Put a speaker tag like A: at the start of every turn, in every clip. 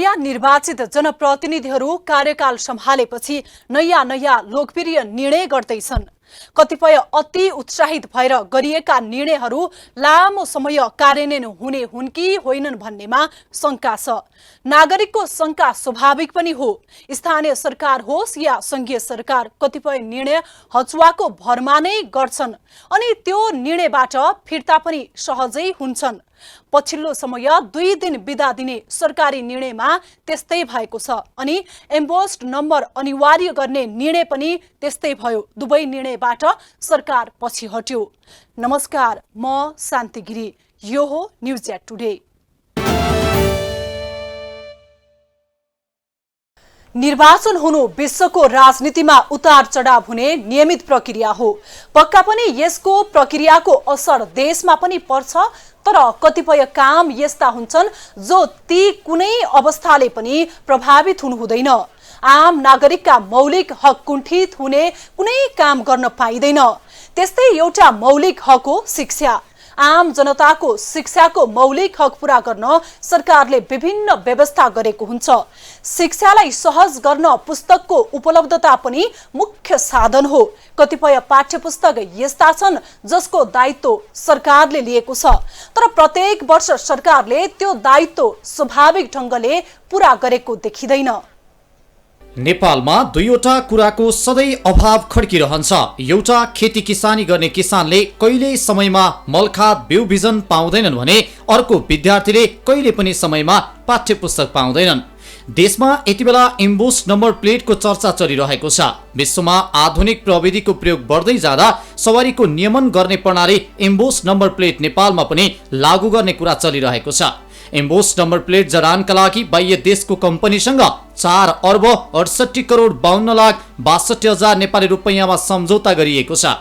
A: नयाँ निर्वाचित जनप्रतिनिधिहरू कार्यकाल सम्हालेपछि नयाँ लोकप्रिय निर्णय गर्दैछन्। कतिपय अति उत्साहित भएर गरिएका निर्णयहरू लामो समय कार्यान्वयन हुने हुन् कि होइनन् भन्नेमा शंका छ। नागरिकको शंका स्वाभाविक पनि हो। स्थानीय सरकार होस् या संघीय सरकार, कतिपय निर्णय हचुवाको भरमा नै गर्छन् अनि त्यो निर्णयबाट फिर्ता पनि सहजै हुन्छन्। पछिल्लो समय 2 दिन बिदा दिने सरकारी निर्णयमा त्यस्तै भएको छ अनि एम्बोस्ड नम्बर अनिवार्य गर्ने निर्णय पनि त्यस्तै भयो। दुवै निर्णयबाट सरकार पछि हट्यो। नमस्कार, म शान्ति गिरी। यो हो न्यूज एट टुडे। निर्वाचन हुनु विश्वको राजनीतिमा उतार चढाव हुने नियमित प्रक्रिया हो। पक्का पनि यसको प्रक्रियाको असर देशमा पनि पर्छ, तर कतिपय काम यस्ता हुन्छन् जो ती कुनै अवस्थाले पनि प्रभावित हुनु हुँदैन। आम नागरिकका मौलिक हक कुण्ठित हुने कुनै काम गर्न पाइँदैन। त्यस्तै एउटा मौलिक हक हो शिक्षा। आम जनताको शिक्षाको मौलिक हक पूरा गर्न सरकारले विभिन्न व्यवस्था गरेको हुन्छ। शिक्षालाई सहज गर्न पुस्तकको उपलब्धता पनि मुख्य साधन हो। कतिपय पाठ्यपुस्तक यस्ता छन् जसको दायित्व सरकारले लिएको छ, तर प्रत्येक वर्ष सरकारले त्यो दायित्व स्वाभाविक ढंगले पूरा गरेको देखिँदैन।
B: नेपालमा दुईवटा कुराको सधैँ अभाव खड्किरहन्छ। एउटा खेती किसानी गर्ने किसानले कहिले समयमा मलखाद बिउ बिजन पाउँदैनन् भने अर्को विद्यार्थीले कहिले पनि समयमा पाठ्यपुस्तक पाउँदैनन्। देशमा यति बेला एम्बोस्ड नम्बर प्लेटको चर्चा चलिरहेको छ। विश्वमा आधुनिक प्रविधिको प्रयोग बढ्दै जाँदा सवारीको नियमन गर्ने प्रणाली एम्बोस्ड नम्बर प्लेट नेपालमा पनि लागू गर्ने कुरा चलिरहेको छ। एम्बोस्ड नम्बर प्लेट जडानका लागि बाह्य देशको कम्पनीसँग 4 अर्ब 68 करोड 52 लाख 62 हजार नेपाली रुपैयाँमा सम्झौता गरिएको छ।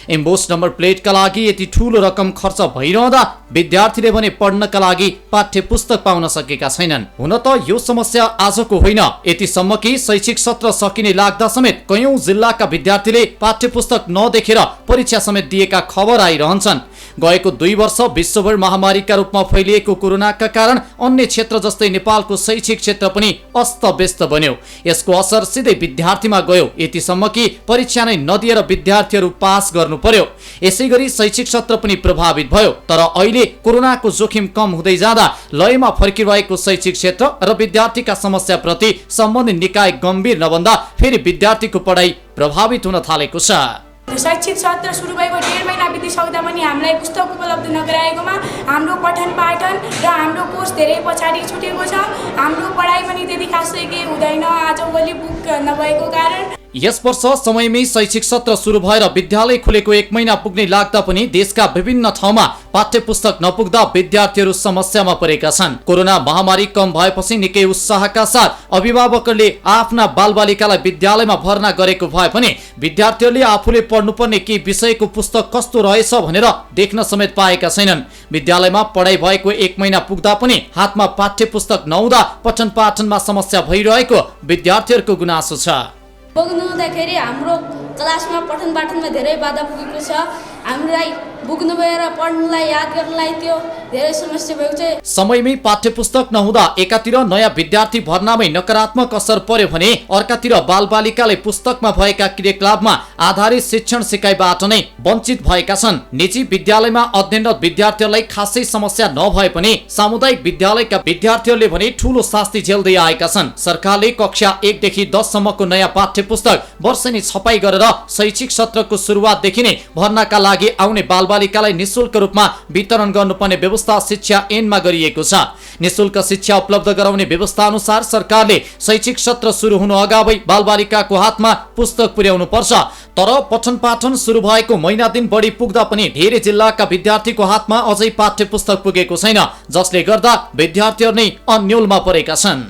B: एम्बोस्ड नम्बर प्लेटका लागि यति ठूलो रकम खर्च भइरहँदा विद्यार्थीले भने पढ्नका लागि पाठ्य पुस्तक पाउन सकेका छैनन्। हुन त यो समस्या आजको होइन। यतिसम्म कि शैक्षिक सत्र सकिने लाग्दा समेत कयौं जिल्लाका विद्यार्थीले पाठ्य पुस्तक नदेखेर परीक्षा समेत दिएका खबर आइरहन्छन्। गएको 2 वर्ष विश्वभर महामारीका रूपमा फैलिएको कोरोनाका कारण अन्य क्षेत्र जस्तै नेपालको शैक्षिक क्षेत्र पनि अस्तव्यस्त बन्यो। यसको असर सिधै विद्यार्थीमा गयो। यतिसम्म कि परीक्षा नै नदिएर विद्यार्थीहरू पास गर्नु पर्यो। यसैगरी शैक्षिक सत्र पनि प्रभावित भयो। तर अहिले कोरोनाको जोखिम कम हुँदै जाँदा लयमा फर्किरहेको शैक्षिक क्षेत्र र विद्यार्थीका समस्या प्रति सम्बन्धित निकाय गम्भीर नबन्दा फेरि विद्यार्थीको पढाइ प्रभावित हुन थालेको छ।
C: शैक्षिक सत्र सुरु भएको 1.5 महिना बितिसक्दा पनि हामीलाई पुस्तक उपलब्ध नगराएकोमा हाम्रो पठन पाठन र हाम्रो कोर्स धेरै पछाडि छुटेको छ। हाम्रो पढाइ पनि त्यति खासै केही हुँदैन आजभोलि बुक नभएको कारण।
B: यस वर्ष समयमै शैक्षिक सत्र सुरु भएर विद्यालय खुलेको 1 महिना पुग्ने लाग्दा पनि देशका विभिन्न ठाउँमा पाठ्य पुस्तक नपुग्दा विद्यार्थीहरू समस्यामा परेका छन्। कोरोना महामारी कम भएपछि निकै उत्साहका साथ अभिभावकहरूले आफ्ना बालबालिकालाई विद्यालयमा भर्ना गरेको भए पनि विद्यार्थीहरूले आफूले पढ्नुपर्ने केही विषयको पुस्तक कस्तो रहेछ भनेर देख्न समेत पाएका छैनन्। विद्यालयमा पढाइ भएको 1 महिना पुग्दा पनि हातमा पाठ्य पुस्तक नहुँदा पठन पाठनमा समस्या भइरहेको विद्यार्थीहरूको गुनासो छ।
D: पुग्नु हुँदाखेरि हाम्रो क्लासमा पठन पाठनमा धेरै बाधा पुगेको छ। हामीलाई बुक्नु भएर पढ्नुलाई याद गर्नलाई त्यो धेरै समस्या भएको छ।
B: समयमै पाठ्य पुस्तक नहुँदा एकातिर नयाँ विद्यार्थी भर्नामै नकारात्मक असर पर्यो भने अर्कातिर बालबालिकाले पुस्तकमा भएका क्रियाकलापमा आधारित शिक्षण सिकाइबाट नै वञ्चित भएका छन्। निजी विद्यालयमा अध्ययनरत विद्यार्थीहरूलाई खासै समस्या नभए पनि सामुदायिक विद्यालयका विद्यार्थीहरूले भने ठूलो शास्ति झेल्दै आएका छन्। सरकारले कक्षा 1 देखि 10 सम्मको नयाँ पाठ्य पुस्तक वर्षेनी छपाई गरेर शैक्षिक सत्रको सुरुवातदेखि नै भर्नाका लागि आउने बालबालिकालाई निशुल्क रूपमा वितरण गर्नुपर्ने व्यवस्था शिक्षा ऐनमा गरिएको छ। निशुल्क शिक्षा उपलब्ध गराउने व्यवस्था अनुसार सरकारले शैक्षिक सत्र सुरु हुनु अगावै बालबालिकाको हातमा पुस्तक पुर्याउनु पर्छ। तर पठन पाठन सुरु भएको महिना दिन बढी पुग्दा पनि धेरै जिल्लाका विद्यार्थीको हातमा अझै पाठ्य पुस्तक पुगेको छैन, जसले गर्दा विद्यार्थीहरू नै अन्योलमा परेका छन्।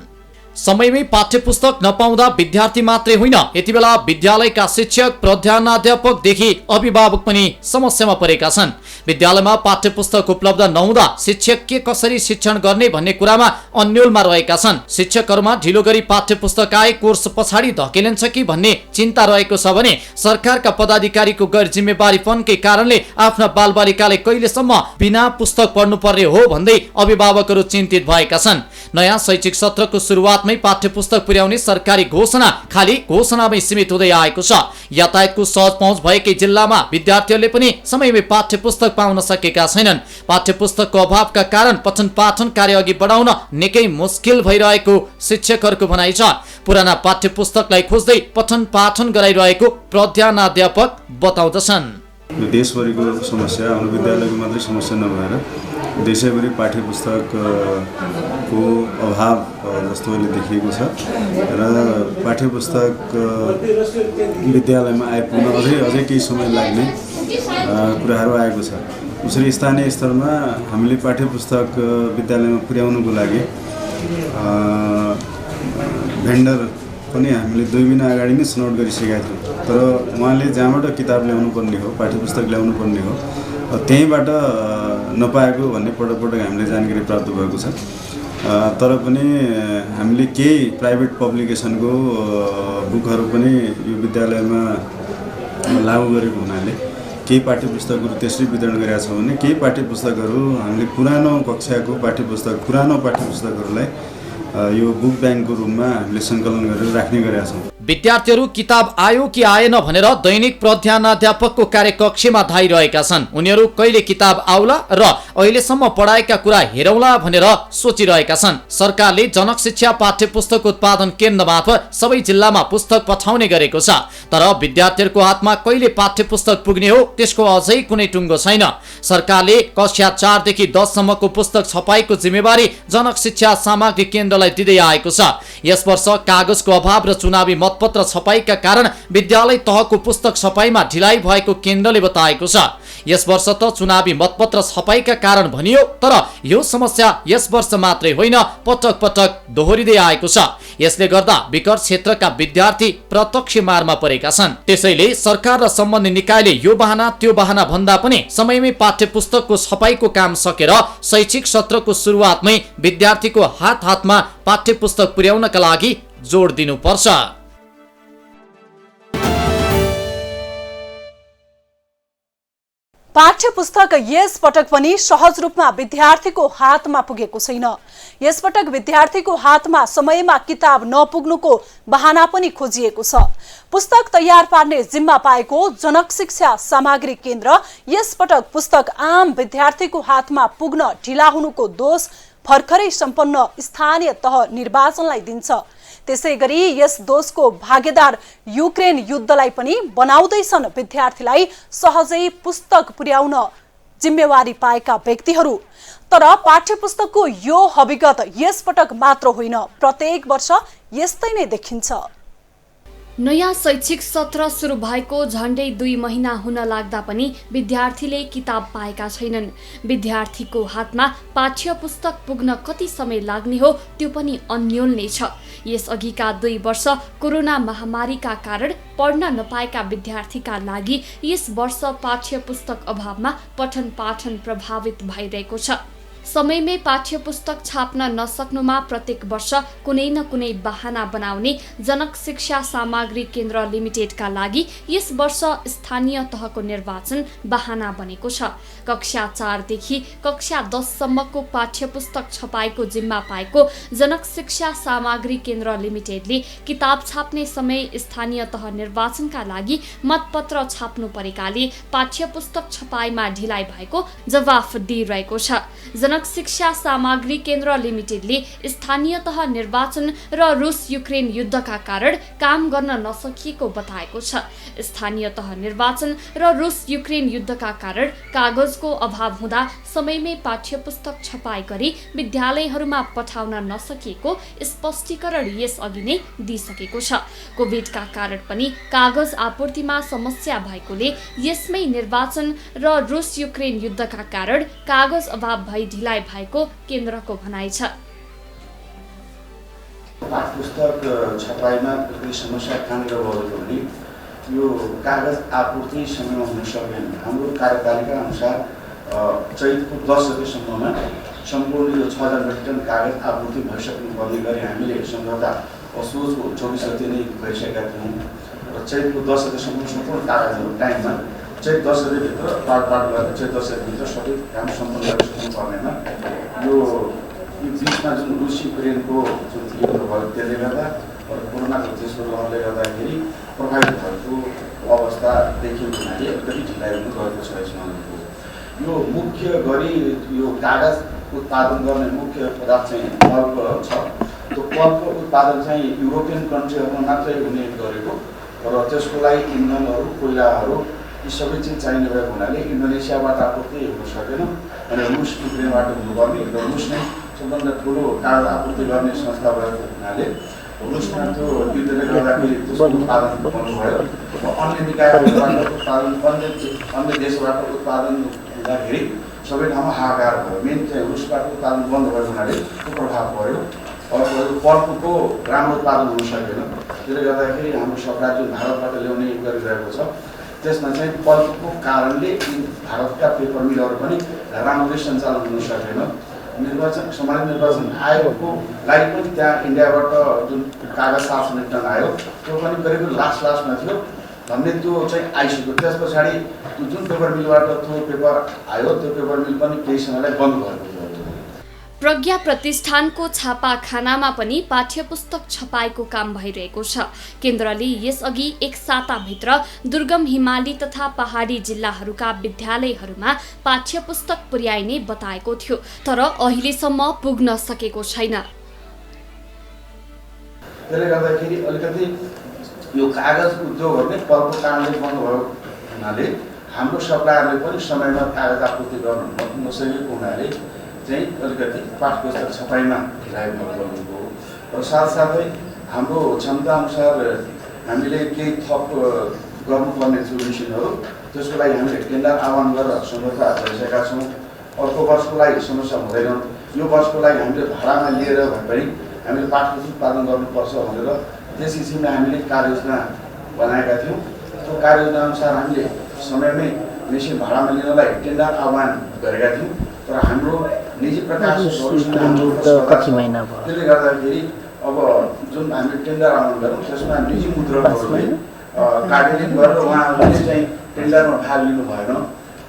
B: समयमै पाठ्यपुस्तक नपाउँदा विद्यार्थी मात्रै होइन, यति बेला विद्यालयका शिक्षक, प्रधानाध्यापकदेखि अभिभावक पनि समस्यामा परेका छन्। विद्यालयमा पाठ्यपुस्तक उपलब्ध नहुँदा शिक्षक के कसरी शिक्षण गर्ने भन्ने कुरामा अन्योलमा रहेका छन्। शिक्षकहरूमा ढिलो गरी पाठ्यपुस्तक आए कोर्स पछाडि धकेलिन्छ कि भन्ने चिन्ता रहेको छ भने सरकारका पदाधिकारीको गैर जिम्मेवारीपनकै कारणले आफ्ना बालबालिकाले कहिलेसम्म बिना पुस्तक पढ्नुपर्ने हो भन्दै अभिभावकहरू चिन्तित भएका छन्। नयाँ शैक्षिक सत्रको सुरुवातमै पाठ्यपुस्तक पुर्याउने सरकारी घोषणा खाली घोषणामै सीमित हुँदै आएको छ। यातायातको सहज पहुँच भएकै जिल्लामा विद्यार्थीहरूले पनि समयमै पाठ्यपुस्तक पाउन सकेका छैनन्। पाठ्यपुस्तकको अभावका कारण पठन पाठन कार्य अघि बढाउन निकै मुस्किल भइरहेको शिक्षकहरूको भनाइ छ। पुराना पाठ्यपुस्तकलाई खोज्दै पठन पाठन गराइरहेको प्रधानाध्यापक बताउँदछन्।
E: देशभरिको समस्या हाम्रो विद्यालयको मात्रै समस्या नभएर देशैभरि पाठ्यपुस्तकको अभाव जस्तो अहिले देखिएको छ र पाठ्यपुस्तक विद्यालयमा आइपुग्न अझै केही समय लाग्ने कुराहरू आएको छ। उसरी स्थानीय स्तरमा हामीले पाठ्यपुस्तक विद्यालयमा पुर्याउनुको लागि भेन्डर पनि हामीले 2 महिना अगाडि नै छनौट गरिसकेका थियौँ। तर उहाँले जहाँबाट किताब ल्याउनु पर्ने हो, पाठ्यपुस्तक ल्याउनु पर्ने हो, त्यहीँबाट नपाएको भन्ने पटक हामीले जानकारी प्राप्त भएको छ। तर पनि हामीले केही प्राइभेट पब्लिकेसनको बुकहरू पनि यो विद्यालयमा लागू गरेको हुनाले केही पाठ्यपुस्तकहरू त्यसरी वितरण गरेका छौँ भने केही पाठ्यपुस्तकहरू हामीले पुरानो पाठ्यपुस्तकहरूलाई यो बुक ब्याङ्कको रूपमा हामीले सङ्कलन गरेर राख्ने गरेका छौँ।
B: विद्यार्थीहरू किताब आयो कि आएन भनेर दैनिक प्रधानाध्यापकको कार्यकक्षमा धाइरहेका छन्। उनीहरू कहिले किताब आउला र अहिलेसम्म पढाएका कुरा हेरौँला भनेर सोचिरहेका छन्। सरकारले जनक शिक्षा पाठ्यपुस्तक उत्पादन केन्द्र मार्फत सबै जिल्लामा पुस्तक पठाउने गरेको छ। तर विद्यार्थीहरूको हातमा कहिले पाठ्यपुस्तक पुग्ने हो त्यसको अझै कुनै टुङ्गो छैन। सरकारले कक्षा 4 देखि 10 सम्मको पुस्तक छपाईको जिम्मेवारी जनक शिक्षा सामग्री केन्द्रलाई दिँदै आएको छ। यस वर्ष कागजको अभाव र चुनावी मतपत्र छपाईका कारण विद्यालय तहको पुस्तक छपाईमा ढिलाइ भएको केन्द्रले बताएको छ। यस वर्ष त चुनावी मतपत्र छपाईका कारण भनियो, तर यो समस्या यस वर्ष मात्रै होइन, पटक पटक दोहोरिँदै आएको छ। यसले गर्दा विकट क्षेत्रका विद्यार्थी प्रत्यक्ष मारमा परेका छन्। त्यसैले सरकार र सम्बन्धित निकायले यो बहाना त्यो बहाना भन्दा पनि समयमै पाठ्यपुस्तकको छपाईको काम सकेर शैक्षिक सत्रको सुरुवातमै विद्यार्थीको हातमा पाठ्यपुस्तक पुर्याउनका लागि जोड दिनुपर्छ।
A: पाठ्यपुस्तक यस पटक पनि सहज रूपमा विद्यार्थीको हातमा पुगेको छैन। यस पटक विद्यार्थीको हातमा समयमा किताब नपुग्नुको बहाना पनि खोजिएको छ। पुस्तक तयार पार्ने जिम्मा पाएको जनक शिक्षा सामग्री केन्द्र यस पटक पुस्तक आम विद्यार्थीको हातमा पुग्न ढिला हुनुको दोष भर्खरै सम्पन्न स्थानीय तह निर्वाचनलाई दिन्छ। त्यसै गरी यस दोषको भागीदार युक्रेन युद्धलाई पनि बनाउँदैछन् विद्यार्थीलाई सहजै पुस्तक पुर्याउन जिम्मेवारी पाएका व्यक्तिहरू। तर पाठ्यपुस्तकको यो हविगत यस पटक मात्र होइन, प्रत्येक वर्ष यस्तै नै देखिन्छ।
F: नयाँ शैक्षिक सत्र सुरु भएको झन्डै 2 महिना हुन लाग्दा पनि विद्यार्थीले किताब पाएका छैनन्। विद्यार्थीको हातमा पाठ्यपुस्तक पुग्न कति समय लाग्ने हो त्यो पनि अन्योल नै छ। यसअघिका 2 वर्ष कोरोना महामारीका कारण पढ्न नपाएका विद्यार्थीका लागि यस वर्ष पाठ्यपुस्तक अभावमा पठन पाठन प्रभावित भइरहेको छ। समयमै पाठ्यपुस्तक छाप्न नसक्नुमा प्रत्येक वर्ष कुनै न कुनै बहाना बनाउने जनक शिक्षा सामग्री केन्द्र लिमिटेडका लागि यस वर्ष स्थानीय तहको निर्वाचन बहाना बनेको छ। कक्षा 4 देखि कक्षा 10 सम्मको पाठ्यपुस्तक छपाईको जिम्मा पाएको जनक शिक्षा सामग्री केन्द्र लिमिटेडले किताब छाप्ने समय स्थानीय तह निर्वाचनका लागि मतपत्र छाप्नु परेकाले पाठ्यपुस्तक छपाईमा ढिलाइ भएको जवाफ दिइरहेको छ। जनक शिक्षा सामग्री केन्द्र लिमिटेडले स्थानीय तह निर्वाचन र रुस युक्रेन युद्धका कारण काम गर्न नसकिएको बताएको छ। स्थानीय तह निर्वाचन र रुस युक्रेन युद्धका कारण कागजको अभाव हुँदा समयमै पाठ्यपुस्तक छपाई गरी विद्यालयहरूमा पठाउन नसकिएको स्पष्टीकरण यसअघि नै दिइसकेको छ। कोभिडका कारण पनि कागज आपूर्तिमा समस्या भएकोले यसमै निर्वाचन र रुस युक्रेन युद्धका कारण कागज अभाव भई ढिलाइ भएको केन्द्रको भनाइ छ।
G: पाठ्यपुस्तक छपाइमा कुनै समस्या कहाँनिर भएको भने यो कागज आपूर्ति समयमा हुन सकेन। हाम्रो कार्यतालिका अनुसार चैतको 10 गतेसम्ममा सम्पूर्ण यो 6000 मेट्रिक टन कागज आपूर्ति भइसक्नु पर्ने गरी हामीले सम्झौता असोजको 24 गते नै गरिसकेका थियौँ र चैतको 10 गतेसम्म सम्पूर्ण कागजहरू टाइममा चैत 10 गतेभित्र पाट गरेर चैत 10 गतेभित्र सबै काम सम्पन्न गरिसक्नु पर्नेमा यो बिचमा जुन रुस युक्रेनको जुन युद्ध भयो त्यसले गर्दा कोरोनाको तेस्रो लहरले गर्दाखेरि प्रभावित भएको अवस्था देखिएको हुनाले अलिकति ढिलाइ हुन गएको छ यसमा। यो मुख्य गरी यो कागज उत्पादन गर्ने मुख्य पदार्थ चाहिँ पल्प छ। त्यो पल्पको उत्पादन चाहिँ युरोपियन कन्ट्रीहरूमा मात्रै हुने गरेको र त्यसको लागि इन्धनहरू कोइलाहरू यी सबै चिज चाहिने भएको हुनाले इन्डोनेसियाबाट आपूर्ति हुन सकेन अनि रुस युक्रेनबाट हुनुपर्ने र रुस नै सबभन्दा ठुलो कागज आपूर्ति गर्ने संस्था भएको हुनाले रुसमा त्यो युद्धले गर्दाखेरि त्यसको उत्पादन बन्नुभयो। अन्य निकायबाट उत्पादन अन्य देशबाट उत्पादन हुँदाखेरि सबै ठाउँमा हाहाकार भयो। मेन चाहिँ रुसबाट उत्पादन बन्द भएको हुनाले त्यो प्रभाव पर्यो। अर्को पल्पको राम्रो उत्पादन हुन सकेन। त्यसले गर्दाखेरि हाम्रो सरकार जुन भारतबाट ल्याउने गरिरहेको छ त्यसमा चाहिँ पल्पको कारणले भारतका पेपर मिलहरू पनि राम्ररी सञ्चालन हुन सकेन। सामान्य निर्वाचन आयोगको लागि पनि त्यहाँ इन्डियाबाट जुन कागज 700 मेट्रिक टन आयो त्यो पनि करिब लास्टमा थियो भन्ने त्यो चाहिँ आइसक्यो। त्यस पछाडि जुन पेपर मिलबाट त्यो पेपर आयो त्यो पेपर मिल पनि केही समयलाई बन्द भएको थियो।
F: प्रज्ञा प्रतिष्ठानको छापाखानामा पनि पाठ्यपुस्तक छपाईको काम भइरहेको छ। केन्द्रले यसअघि एक साताभित्र दुर्गम हिमाली तथा पहाडी जिल्लाहरूका विद्यालयहरूमा पाठ्यपुस्तक पुर्याइने बताएको थियो, तर अहिलेसम्म पुग्न सकेको छैन।
G: त्यसले गर्दाखेरि अलिकति यो कागज उद्योगहरू नै पल्पको कारणले बन्द भएको हुनाले हाम्रो सप्लायरले पनि समयमा कागज आपूर्ति गर्न नसकेको हुनाले चाहिँ अलिकति पाठ्यपुस्तक छपाइमा ढिलाइ भएको र साथसाथै हाम्रो क्षमताअनुसार हामीले केही थप गर्नुपर्ने थियो मिसिनहरू। त्यसको लागि हामीले टेन्डर आह्वान गरेर सम्झौता गरिसकेका छौँ। अर्को वर्षको लागि समस्या हुँदैन। यो वर्षको लागि हामीले भाडामा लिएर भए पनि हामीले पाठ्यपुस्तक उत्पादन गर्नुपर्छ भनेर त्यस किसिमले हामीले कार्ययोजना बनाएका थियौँ। त्यो कार्ययोजनाअनुसार हामीले समयमै मेसिन भाडामा लिनलाई टेन्डर आह्वान गरेका थियौँ। तर हाम्रो निजी त्यसले गर्दाखेरि अब जुन हामीले टेन्डर आह्वान गऱ्यौँ त्यसमा निजी मुद्रकहरूले कार्यान्वयन गरेर उहाँहरूले चाहिँ टेन्डरमा भाग लिनु भएन।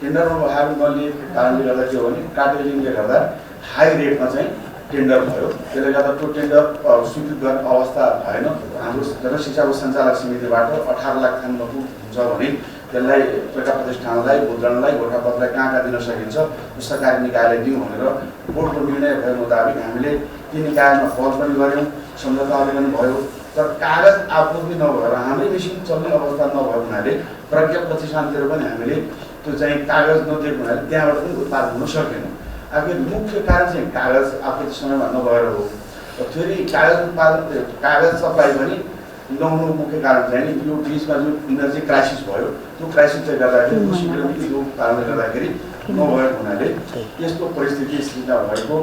G: टेन्डरमा भाग नलिएको कारणले गर्दा के हो भने कार्यान्वयनले गर्दा हाई रेटमा चाहिँ टेन्डर भयो। त्यसले गर्दा त्यो टेन्डर स्वीकृत गर्ने अवस्था भएन। हाम्रो जनशिक्षाको सञ्चालक समितिबाट 18 लाख थान हुन्छ भने त्यसलाई प्रज्ञा प्रतिष्ठानलाई मुद्रणलाई गोठापत्रलाई कहाँ दिन सकिन्छ सरकारी निकायलाई दिउँ भनेर बोर्डको निर्णय भए मुताबिक हामीले ती निकायमा पहल पनि गऱ्यौँ, सम्झौताहरू पनि भयो। तर कागज आपूर्ति नभएर हाम्रै मेसिन चल्ने अवस्था नभएको हुनाले प्रज्ञा प्रतिष्ठानतिर पनि हामीले त्यो चाहिँ कागज नदिएको हुनाले त्यहाँबाट पनि उत्पादन हुन सकेन। आखिर मुख्य कारण चाहिँ कागज आपूर्ति समयमा नभएर हो। फेरि कागज सप्लाई पनि नहुनु मुख्य कारण चाहिँ यो बिचमा जुन इनर्जी क्राइसिस भयो त्यो क्राइसिसले गर्दाखेरि यो कारणले गर्दाखेरि नभएको हुनाले यस्तो परिस्थिति सृजना भएको।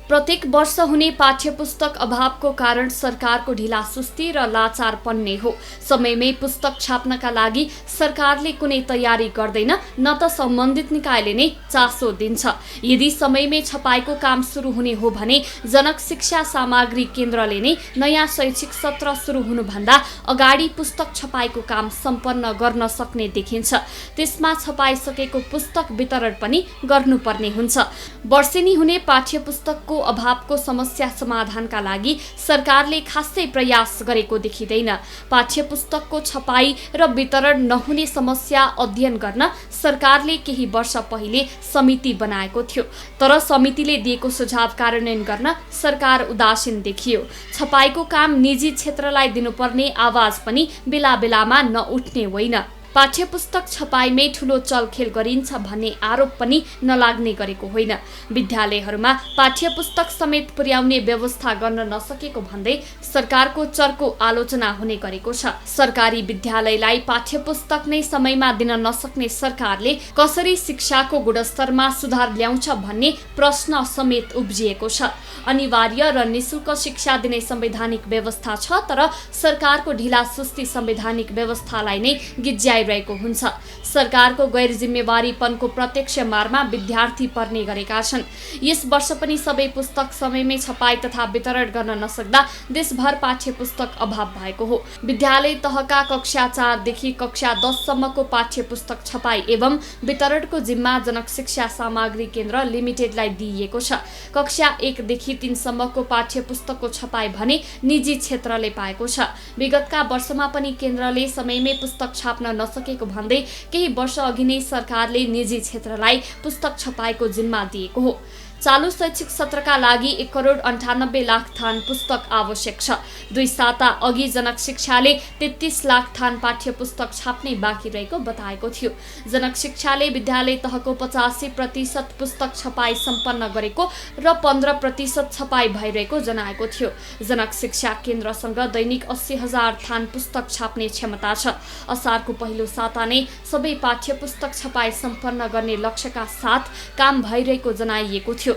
F: प्रत्येक वर्ष हुने पाठ्यपुस्तक अभावको कारण सरकारको ढिलासुस्ती र लाचारपन नै हो। समयमै पुस्तक छाप्नका लागि सरकारले कुनै तयारी गर्दैन, न त सम्बन्धित निकायले नै चासो दिन्छ। यदि समयमै छपाईको काम सुरु हुने हो भने जनक शिक्षा सामग्री केन्द्रले नै नयाँ शैक्षिक सत्र सुरु हुनुभन्दा अगाडि पुस्तक छपाईको काम सम्पन्न गर्न सक्ने देखिन्छ। त्यसमा छपाइसकेको पुस्तक वितरण पनि गर्नुपर्ने हुन्छ। वर्षेनी हुने पाठ्यपुस्तकको अभावको समस्या समाधानका लागि सरकारले खासै प्रयास गरेको देखिँदैन। पाठ्यपुस्तकको छपाई र वितरण नहुने समस्या अध्ययन गर्न सरकारले केही वर्ष पहिले समिति बनाएको थियो, तर समितिले दिएको सुझाव कार्यान्वयन गर्न सरकार उदासीन देखियो। छपाईको काम निजी क्षेत्रलाई दिनुपर्ने आवाज पनि बेला बेलामा नउठ्ने होइन। पाठ्यपुस्तक छपाईमै ठूलो चलखेल गरिन्छ भन्ने आरोप पनि नलाग्ने गरेको होइन। विद्यालयहरूमा पाठ्यपुस्तक समेत पुर्याउने व्यवस्था गर्न नसकेको भन्दै सरकारको चर्को आलोचना हुने गरेको छ। सरकारी विद्यालयलाई पाठ्यपुस्तक नै समयमा दिन नसक्ने सरकारले कसरी शिक्षाको गुणस्तरमा सुधार ल्याउँछ भन्ने प्रश्न समेत उब्जिएको छ। अनिवार्य र निशुल्क शिक्षा दिने संवैधानिक व्यवस्था छ, तर सरकारको ढिला सुस्ती संवैधानिक व्यवस्थालाई नै गिज्याइरहेको हुन्छ। सरकारको गैर जिम्मेवारीपनको प्रत्यक्ष मारमा विद्यार्थी पर्ने गरेका छन्। यस वर्ष पनि सबै पुस्तक समयमै छपाई तथा वितरण गर्न नसक्दा देशभर पाठ्यपुस्तक अभाव भएको हो। विद्यालय तहका कक्षा 4 देखि कक्षा 10 सम्मको पाठ्यपुस्तक छपाई एवं वितरणको जिम्मा जनक शिक्षा सामग्री केन्द्र लिमिटेडलाई दिइएको छ। कक्षा 1 देखि 3 सम्मको पाठ्यपुस्तकको छपाई भने निजी क्षेत्रले पाएको छ। विगतका वर्षमा पनि केन्द्रले समयमै पुस्तक छाप्न नसकेको भन्दै केही वर्ष अघि नै सरकारले निजी क्षेत्रलाई पुस्तक छपाईको जिम्मा दिएको हो। चालू शैक्षिक सत्रका लागि 1,98 लाख थान पुस्तक आवश्यक छ। 2 साता अघि जनक शिक्षाले 33 लाख थान पाठ्यपुस्तक छाप्ने बाँकी रहेको बताएको थियो। जनक शिक्षाले विद्यालय तहको 85% पुस्तक छपाई सम्पन्न गरेको र 15% छपाई भइरहेको जनाएको थियो। जनक शिक्षा केन्द्रसँग दैनिक 80,000 थान पुस्तक छाप्ने क्षमता छ। असारको पहिलो साता नै सबै पाठ्यपुस्तक छपाई सम्पन्न गर्ने लक्ष्यका साथ काम भइरहेको जनाइएको थियो।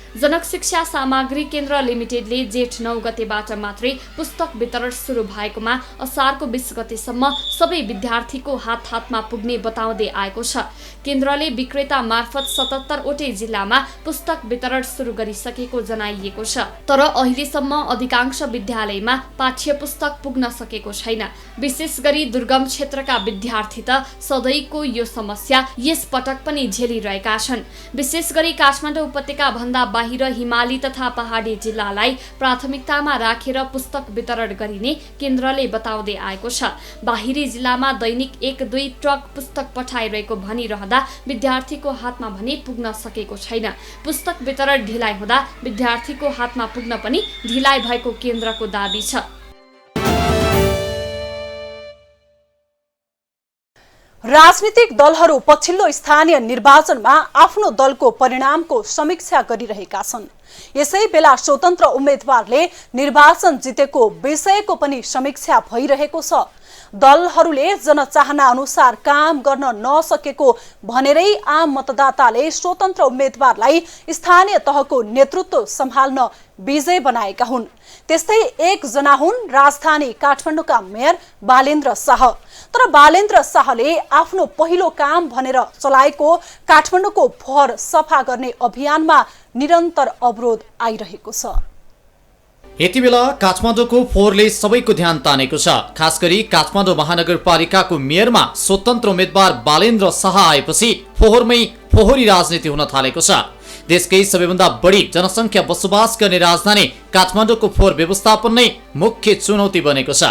F: जनक शिक्षा सामग्री केन्द्र लिमिटेडले जेठ 9 गतेबाट मात्रै पुस्तक वितरण सुरु भएकोमा असारको 20 गतेसम्म सबै विद्यार्थीको हातमा पुग्ने बताउँदै आएको छ। केन्द्रले विक्रेता मार्फत 77 वटै जिल्लामा पुस्तक वितरण सुरु गरिसकेको जनाइएको छ। तर अहिलेसम्म अधिकांश विद्यालयमा पाठ्यपुस्तक पुग्न सकेको छैन। विशेष गरी दुर्गम क्षेत्रका विद्यार्थी त सधैँको यो समस्या यस पटक पनि झेलिरहेका छन्। विशेष गरी काठमाडौँ उपत्यका भन्दा बाहिर हिमाली तथा पहाडी जिल्लालाई प्राथमिकतामा राखेर पुस्तक वितरण गरिने केन्द्रले बताउँदै आएको छ। बाहिरी जिल्लामा दैनिक 1-2 ट्रक पुस्तक पठाइरहेको भनिरहँदा विद्यार्थीको हातमा भने पुग्न सकेको छैन। पुस्तक वितरण ढिलाइ हुँदा विद्यार्थीको हातमा पुग्न पनि ढिलाइ भएको केन्द्रको दाबी छ।
A: राजनीतिक दलहरू पछिल्लो स्थानीय निर्वाचनमा आफ्नो दलको परिणामको समीक्षा गरिरहेका छन्। यसै बेला स्वतन्त्र उम्मेदवारले निर्वाचन जितेको विषयको पनि समीक्षा भइरहेको छ। दलहरूले जनचाहना अनुसार काम गर्न नसकेको भनेरै आम मतदाताले स्वतन्त्र उम्मेदवारलाई स्थानीय तहको नेतृत्व सम्हाल्न विजय बनाएका हुन्। त्यस्तै एक जना हुन् राजधानी काठमाडौँका मेयर बालेन्द्र शाह। तर बालेन्द्र शाहले आफ्नो पहिलो काम भनेर चलाएको काठमाडौँको फोहोर सफा गर्ने अभियानमा निरन्तर अवरोध आइरहेको छ।
B: यति बेला काठमाडौँको फोहोरले सबैको ध्यान तानेको छ। खास गरी काठमाडौँ महानगरपालिकाको मेयरमा स्वतन्त्र उम्मेदवार बालेन्द्र शाह आएपछि फोहोरमै फोहोरी राजनीति हुन थालेको छ। देशकै सबैभन्दा बढी जनसङ्ख्या बसोबास गर्ने राजधानी काठमाडौँको फोहोर व्यवस्थापन नै मुख्य चुनौती बनेको छ।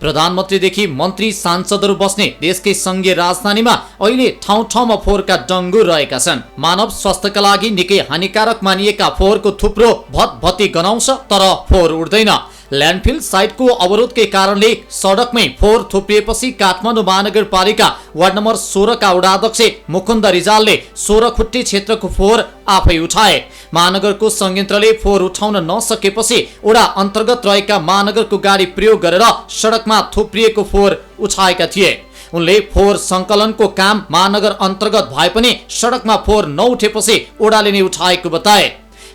B: प्रधानमन्त्रीदेखि मन्त्री सांसदहरू बस्ने देशकै संघीय राजधानीमा अहिले ठाउँ ठाउँमा फोहोरका डङ्गुर रहेका छन्। मानव स्वास्थ्यका लागि निकै हानिकारक मानिएका फोहोरको थुप्रो भतभती गनाउँछ, तर फोहोर उड्दैन। ल्यान्डफिल साइटको अवरोधकै कारणले सडकमै फोहोर थुप्रिएपछि काठमाडौँ महानगरपालिका वार्ड नम्बर 16 का वडाध्यक्ष मुकुन्द रिजालले 16 खुट्टी क्षेत्रको फोहोर आफै उठाए। महानगरको संयन्त्रले फोहोर उठाउन नसकेपछि वडा अन्तर्गत रहेका महानगरको गाडी प्रयोग गरेर सडकमा थुप्रिएको फोहोर उठाएका थिए। उनले फोहोर संकलनको काम महानगर अन्तर्गत भए पनि सडकमा फोहोर नउठेपछि वडाले नै उठाएको बताए।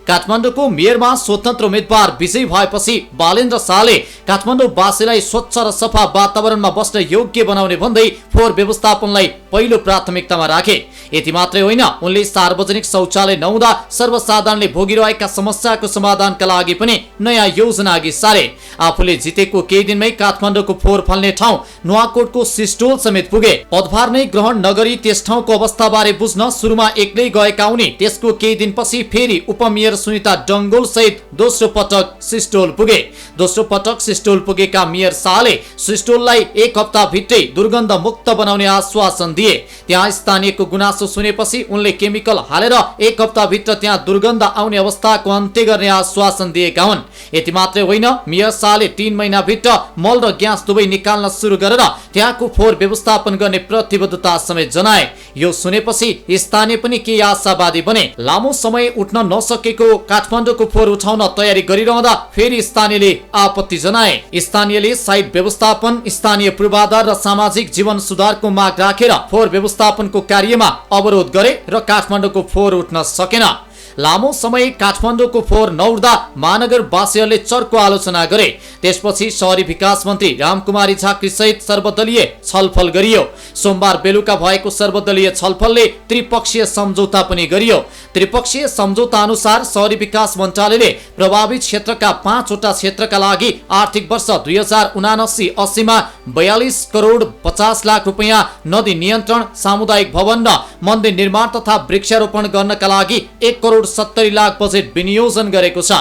B: काठमाडौँको मेयरमा स्वतन्त्र उम्मेदवार विजयी भएपछि बालेन्द्र शाहले काठमाडौँवासीलाई स्वच्छ र सफा वातावरणमा बस्न योग्य बनाउने भन्दै फोहोर व्यवस्थापनलाई पहिलो प्राथमिकतामा राखे। यति मात्रै होइन, उनले सार्वजनिक शौचालय नहुँदा सर्वसाधारणले भोगिरहेका समस्याको समाधानका लागि पनि नयाँ योजना अघि सारे। आफूले जितेको केही दिनमै काठमाडौँको फोहोर फाल्ने ठाउँ नुवाकोटको सिस्टोल समेत पुगे। पदभार नै ग्रहण नगरी त्यस ठाउँको अवस्थाबारे बुझ्न सुरुमा एक्लै गएका उनी त्यसको केही दिनपछि फेरि उपमेयर सुनिता डङ्गोल सहित दोस्रो पटक सिस्टोल पुगे। दोस्रो पटक सिस्टोल पुगेका मेयर शाहले सिस्टोललाई 1 हप्ताभित्रै दुर्गन्ध मुक्त बनाउने आश्वासन दिए। त्यहाँ स्थानीयको गुनासो सुनेपछि उनले केमिकल हालेर 1 हप्ताभित्र त्यहाँ दुर्गन्ध आउने अवस्थाको अन्त्य गर्ने आश्वासन दिएका हुन्। यति मात्रै होइन, मेयर शाहले 3 महिनाभित्र मल र ग्यास दुवै निकाल्न सुरु गरेर त्यहाँको फोहोर व्यवस्थापन गर्ने प्रतिबद्धता समेत जनाए। यो सुनेपछि स्थानीय पनि केही आशावादी बने। लामो समय उठ्न नसकेको काठमाडौँको फोहोर उठाउन तयारी गरिरहँदा फेरि स्थानीयले आपत्ति जनाए। स्थानीयले साइट व्यवस्थापन, स्थानीय पूर्वाधार र सामाजिक जीवन सुधारको माग राखेर फोहोर व्यवस्थापनको कार्यमा अवरोध गरे र काठमाडौँको फोहोर उठ्न सकेन। लामो समय काठमाडौँको फोहोर नउठ्दा महानगरवासीहरूले चर्को आलोचना गरे। त्यसपछि शहरी विकास मन्त्री रामकुमारी झाँक्री सहित सर्वदलीय छलफल गरियो। सोमबार बेलुका भएको सर्वदलीय छलफलले त्रिपक्षीय सम्झौता पनि गरियो। त्रिपक्षीय सम्झौता अनुसार शहरी विकास मन्त्रालयले प्रभावित क्षेत्रका 5 वटा क्षेत्रका लागि आर्थिक वर्ष 2079-80 मा 42 करोड 50 लाख रुपैयाँ नदी नियन्त्रण, सामुदायिक भवन र मन्दिर निर्माण तथा वृक्षारोपण गर्नका लागि 1 करोड 70 लाख बजेट विनियोजन गरेको छ।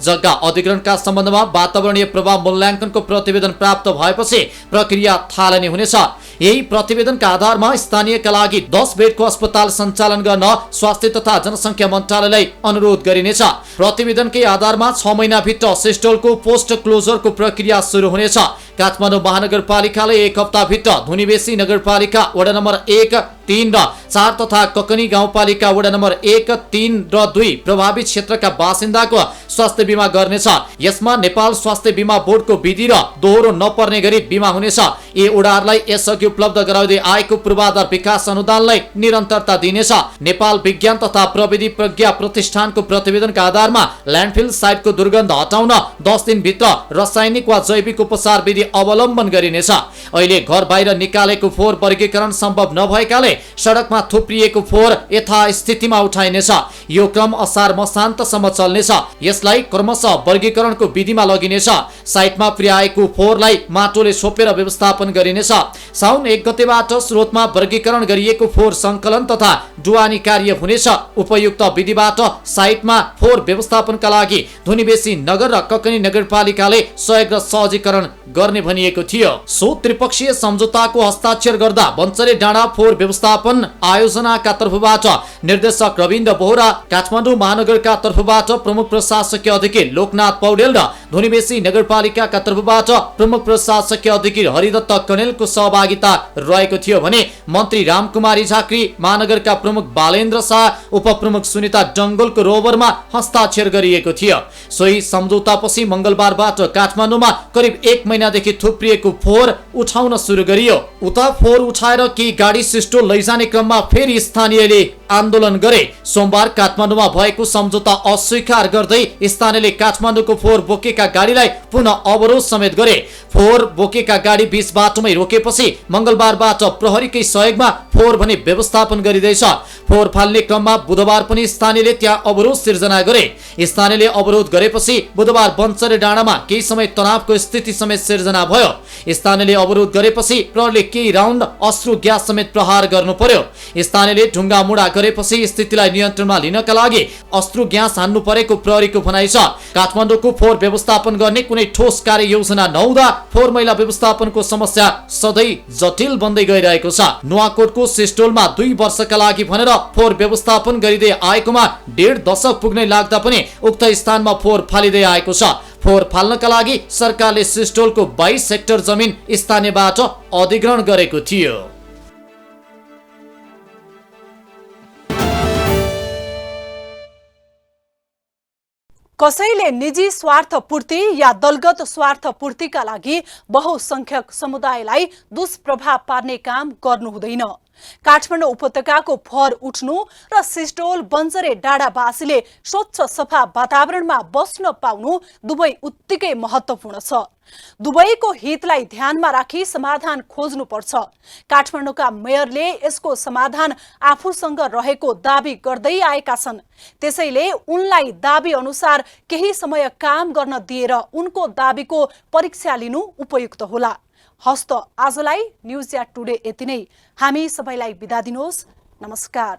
B: जग्गा अधिग्रहणका सम्बन्धमा वातावरणीय प्रभाव मूल्याङ्कनको प्रतिवेदन प्राप्त भएपछि प्रक्रिया थालनी हुनेछ। यही प्रतिवेदनका आधारमा स्थानीयका लागि 10 बेडको अस्पताल सञ्चालन गर्न स्वास्थ्य तथा जनसङ्ख्या मन्त्रालयलाई अनुरोध गरिनेछ। प्रतिवेदनकै आधारमा 6 महिनाभित्र सिस्टोलको पोस्ट क्लोजरको प्रक्रिया सुरु हुनेछ। काठमाडौँ महानगरपालिकाले 1 हप्ताभित्र धुनीबेसी नगरपालिका वडा नम्बर 1, 3 र 4 तथा ककनी गाउँपालिका वडा नम्बर 1, 3 र 2 प्रभावित क्षेत्रका बासिन्दाको स्वास्थ्य बीमा गर्नेछ। यसमा नेपाल स्वास्थ्य बीमा बोर्डको विधि र दोहोरो नपर्ने गरी बीमा हुनेछ। यी वडाहरूलाई यसअघि उपलब्ध गराउँदै आएको पूर्वाधार विकास अनुदानलाई निरन्तरता दिनेछ। नेपाल विज्ञान तथा प्रविधि प्रज्ञा प्रतिष्ठानको प्रतिवेदनका आधारमा ल्यान्डफिल साइटको दुर्गन्ध हटाउन 10 दिनभित्र रासायनिक वा जैविक उपचार विधि अवलम्बन गरिनेछ। अहिले घर बाहिर निकालेको फोहोर वर्गीकरण सम्भव नभएकाले सडकमा थुप्रिएको फोहोर यथास्थितिमा उठाइनेछ। यो क्रम असार मसान्तसम्म चल्नेछ। यसलाई क्रमशः वर्गीकरणको विधिमा लगिनेछ। साइटमा पुर्याएको फोहोरलाई माटोले छोपेर व्यवस्थापन गरिनेछ। साउन 1 गतेबाट स्रोतमा वर्गीकरण गरिएको फोहोर सङ्कलन तथा ढुवानी कार्य हुनेछ। उपयुक्त विधिबाट साइटमा फोहोर व्यवस्थापनका लागि धुनीबेसी नगर र ककनी नगरपालिकाले सहयोग र सहजीकरण गर्ने भनिएको थियो। सो त्रिपक्षीय सम्झौताको हस्ताक्षर गर्दा बन्चरे डाँडा फोहोर व्यवस्थापन आयोजनाका तर्फबाट निर्देशक रविन्द्र बोहरा, काठमाडौँ महानगरका तर्फबाट प्रमुख प्रशासकीय अधिकारी लोकनाथ पौडेल र धुनीबेसी नगरपालिकाका तर्फबाट प्रमुख प्रशासकीय अधिकारी हरिदत्त कणेलको सहभागिता रहेको थियो भने मन्त्री रामकुमारी झाँक्री, महानगरका प्रमुख बालेन्द्र शाह, उपप्रमुख सुनिता डङ्गोलको रोभरमा हस्ताक्षर गरिएको थियो। सोही सम्झौतापछि मंगलबारबाट काठमाडौँमा करिब 1 महिनादेखि थुप्रिएको फोहोर उठाउन सुरु गरियो। उता फोहोर उठाएर केही गाडी सिस्टोल लैजाने क्रममा फेरि स्थानीयले आन्दोलन गरे। सोमबार काठमाडौँमा भएको सम्झौता अस्वीकार गर्दै स्थानीयले काठमाडौँको फोहोर बोकेका गाडीलाई पुनः अवरोध समेत गरे। फोहोर बोकेका गाडी बीच बाटोमै रोकेपछि मंगलबारबाट प्रहरीकै सहयोगमा फोहोर भने व्यवस्थापन गरिँदैछ। फोहोर फाल्ने क्रममा बुधबार पनि स्थानीयले त्यहाँ अवरोध सिर्जना गरे। स्थानीयले अवरोध गरेपछि बुधबार बन्चरे डाँडामा केही समय तनावको स्थिति समेत सिर्जना भयो। स्थानीयले अवरोध गरेपछि प्रहरीले केही राउन्ड अश्रु ग्यास समेत प्रहार गर्नु पर्यो। स्थानीयले ढुङ्गा मुडा गरेपछि स्थितिलाई नियन्त्रणमा लिनका लागि अश्रु ग्यास हान्नु परेको प्रहरीको भनाइ छ। काठमाडौँको फोहोर व्यवस्थापन गर्ने कुनै ठोस कार्ययोजना नहुँदा फोहोर मैला व्यवस्थापनको समस्या सधैँ जटिल बन्दै गइरहेको छ। नुवाकोटको सिस्टोलमा 2 वर्षका लागि भनेर फोहोर व्यवस्थापन गरिँदै आएकोमा 1.5 दशक पुग्नै लाग्दा पनि उक्त स्थानमा फोहोर फालिँदै आएको छ। फोहोर फाल्नका लागि सरकारले सिस्टोलको 22 हेक्टर जमिन स्थानीयबाट अधिग्रहण गरेको थियो।
A: कसैले निजी स्वार्थ पूर्ति या दलगत स्वार्थ पूर्तिका लागि बहुसंख्यक समुदायलाई दुष्प्रभाव पार्ने काम गर्नु हुँदैन। काठमाडौँ उपत्यकाको फोहोर उठ्नु र सिस्टोल बन्चरे डाँडावासीले स्वच्छ सफा वातावरणमा बस्न पाउनु दुवै उत्तिकै महत्त्वपूर्ण छ। दुवैको हितलाई ध्यानमा राखी समाधान खोज्नुपर्छ। काठमाडौँका मेयरले यसको समाधान आफूसँग रहेको दाबी गर्दै आएका छन्। त्यसैले उनलाई दाबी अनुसार केही समय काम गर्न दिएर उनको दाबीको परीक्षा लिनु उपयुक्त होला। हस्त आजलाई न्युज या टुडे यति नै। हामी सबैलाई बिदा दिनुहोस्। नमस्कार।